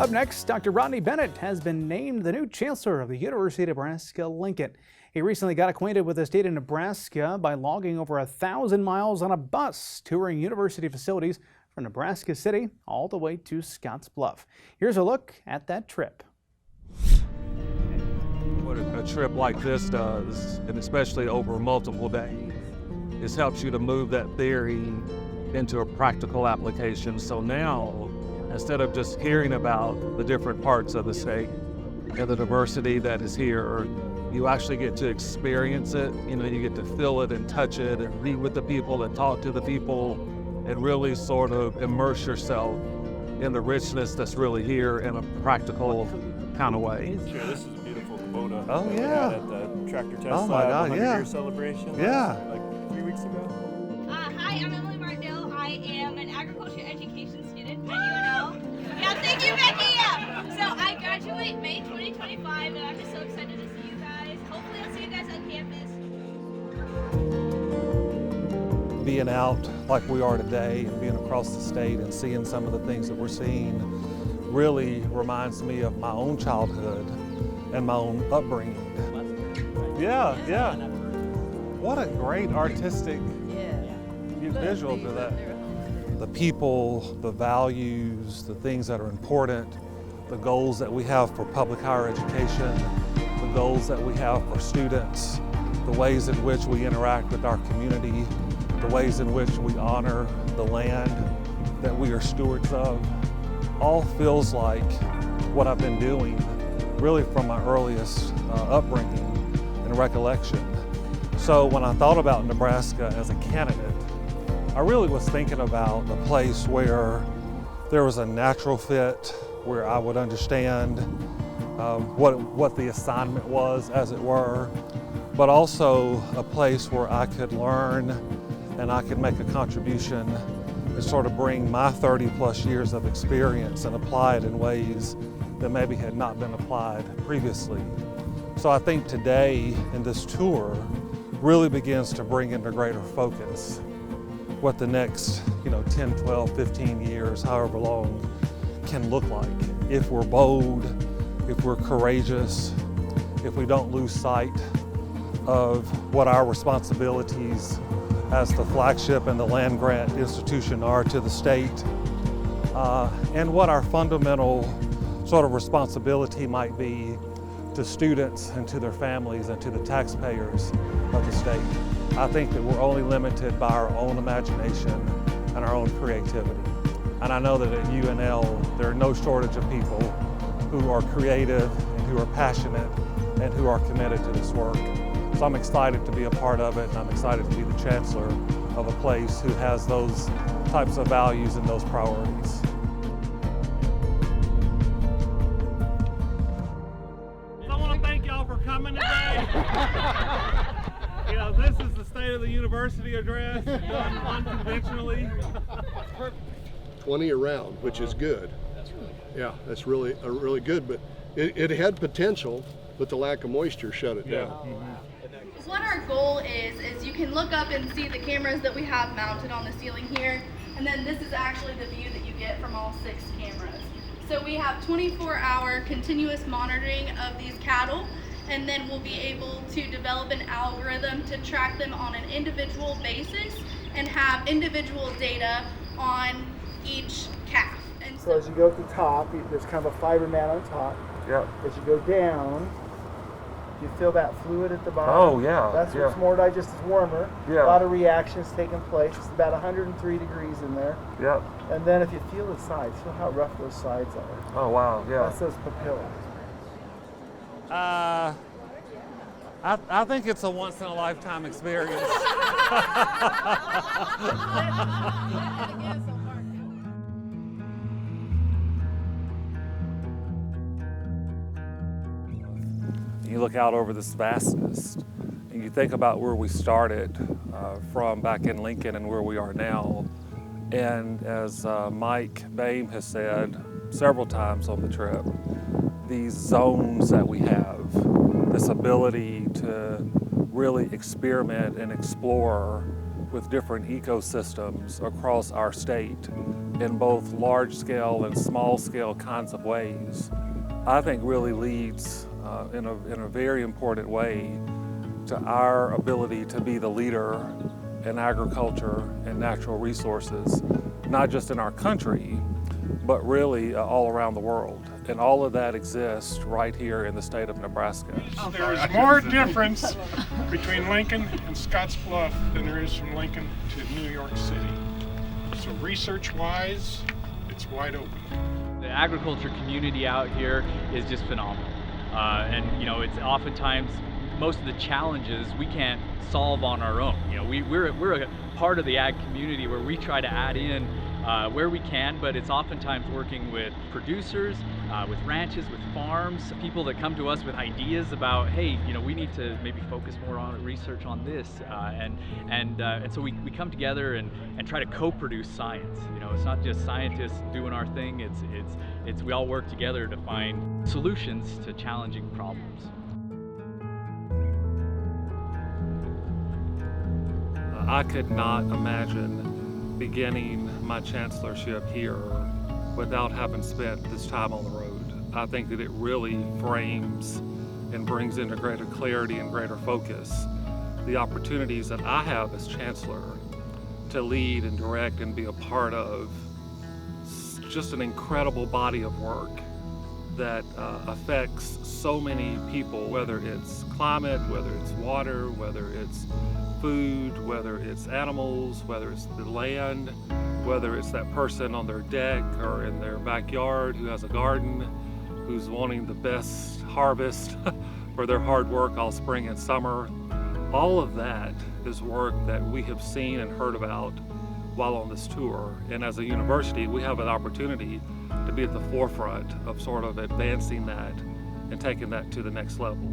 Up next, Dr. Rodney Bennett has been named the new Chancellor of the University of Nebraska Lincoln. He recently got acquainted with the state of Nebraska by logging over 1,000 miles on a bus, touring university facilities from Nebraska City all the way to Scottsbluff. Here's a look at that trip. What a trip like this does, and especially over multiple days, is helps you to move that theory into a practical application. So now, instead of just hearing about the different parts of the state and the diversity that is here, you actually get to experience it. You know, you get to feel it and touch it and be with the people and talk to the people and really sort of immerse yourself in the richness that's really here in a practical kind of way. Sure, this is a beautiful Kubota. Oh, that we yeah. had at the tractor test Oh, my lab, God, 100-year yeah. celebration Yeah. like 3 weeks ago. Hi, I'm Emily Martindale. I am an agriculture education student at UNL. Yeah, thank you, Becky. Yeah. So I graduate May 2025, and I'm just so excited to see you guys. Hopefully, I'll see you guys on campus. Being out like we are today and being across the state and seeing some of the things that we're seeing really reminds me of my own childhood and my own upbringing. Yeah, yeah. What a great artistic visual to that. The people, the values, the things that are important, the goals that we have for public higher education, the goals that we have for students, the ways in which we interact with our community, the ways in which we honor the land that we are stewards of, all feels like what I've been doing really from my earliest upbringing and recollection. So when I thought about Nebraska as a candidate, I really was thinking about a place where there was a natural fit, where I would understand what the assignment was, as it were, but also a place where I could learn and I could make a contribution and sort of bring my 30+ years of experience and apply it in ways that maybe had not been applied previously. So I think today in this tour really begins to bring into greater focus what the next 10, 12, 15 years, however long, can look like. If we're bold, if we're courageous, if we don't lose sight of what our responsibilities as the flagship and the land grant institution are to the state, and what our fundamental sort of responsibility might be to students and to their families and to the taxpayers of the state. I think that we're only limited by our own imagination and our own creativity. And I know that at UNL, there are no shortage of people who are creative and who are passionate and who are committed to this work. So I'm excited to be a part of it, and I'm excited to be the chancellor of a place who has those types of values and those priorities. I want to thank y'all for coming today. This is the State of the University address, done unconventionally. 20 around, which is good. Yeah, that's really good, but it had potential, but the lack of moisture shut it down. What our goal is you can look up and see the cameras that we have mounted on the ceiling here, and then this is actually the view that you get from all 6 cameras. So we have 24-hour continuous monitoring of these cattle, and then we'll be able to develop an algorithm to track them on an individual basis and have individual data on each calf. And so as you go to the top, there's kind of a fiber mat on top. Yep. As you go down, you feel that fluid at the bottom. Oh, yeah. That's what's more digest is warmer. Yeah. A lot of reactions taking place. It's about 103 degrees in there. Yep. And then if you feel the sides, feel how rough those sides are. Oh, wow. Yeah. That's those papillas. I think it's a once-in-a-lifetime experience. You look out over this vastness, and you think about where we started from back in Lincoln and where we are now. And as Mike Boehm has said several times on the trip, these zones that we have, this ability to really experiment and explore with different ecosystems across our state in both large-scale and small-scale kinds of ways, I think really leads in a very important way to our ability to be the leader in agriculture and natural resources, not just in our country, but really all around the world. And all of that exists right here in the state of Nebraska. There is more difference between Lincoln and Scottsbluff than there is from Lincoln to New York City. So research-wise, it's wide open. The agriculture community out here is just phenomenal. And you know, it's oftentimes most of the challenges we can't solve on our own. You know, we're a part of the ag community where we try to add in where we can, but it's oftentimes working with producers, with ranches, with farms, people that come to us with ideas about, hey, you know, we need to maybe focus more on research on this, and so we come together and try to co-produce science. You know, it's not just scientists doing our thing. It's we all work together to find solutions to challenging problems. I could not imagine beginning my chancellorship here without having spent this time on the road. I think that it really frames and brings into greater clarity and greater focus the opportunities that I have as chancellor to lead and direct and be a part of just an incredible body of work that affects so many people, whether it's climate, whether it's water, whether it's food, whether it's animals, whether it's the land, whether it's that person on their deck or in their backyard who has a garden, who's wanting the best harvest for their hard work all spring and summer. All of that is work that we have seen and heard about while on this tour. And as a university, we have an opportunity to be at the forefront of sort of advancing that and taking that to the next level.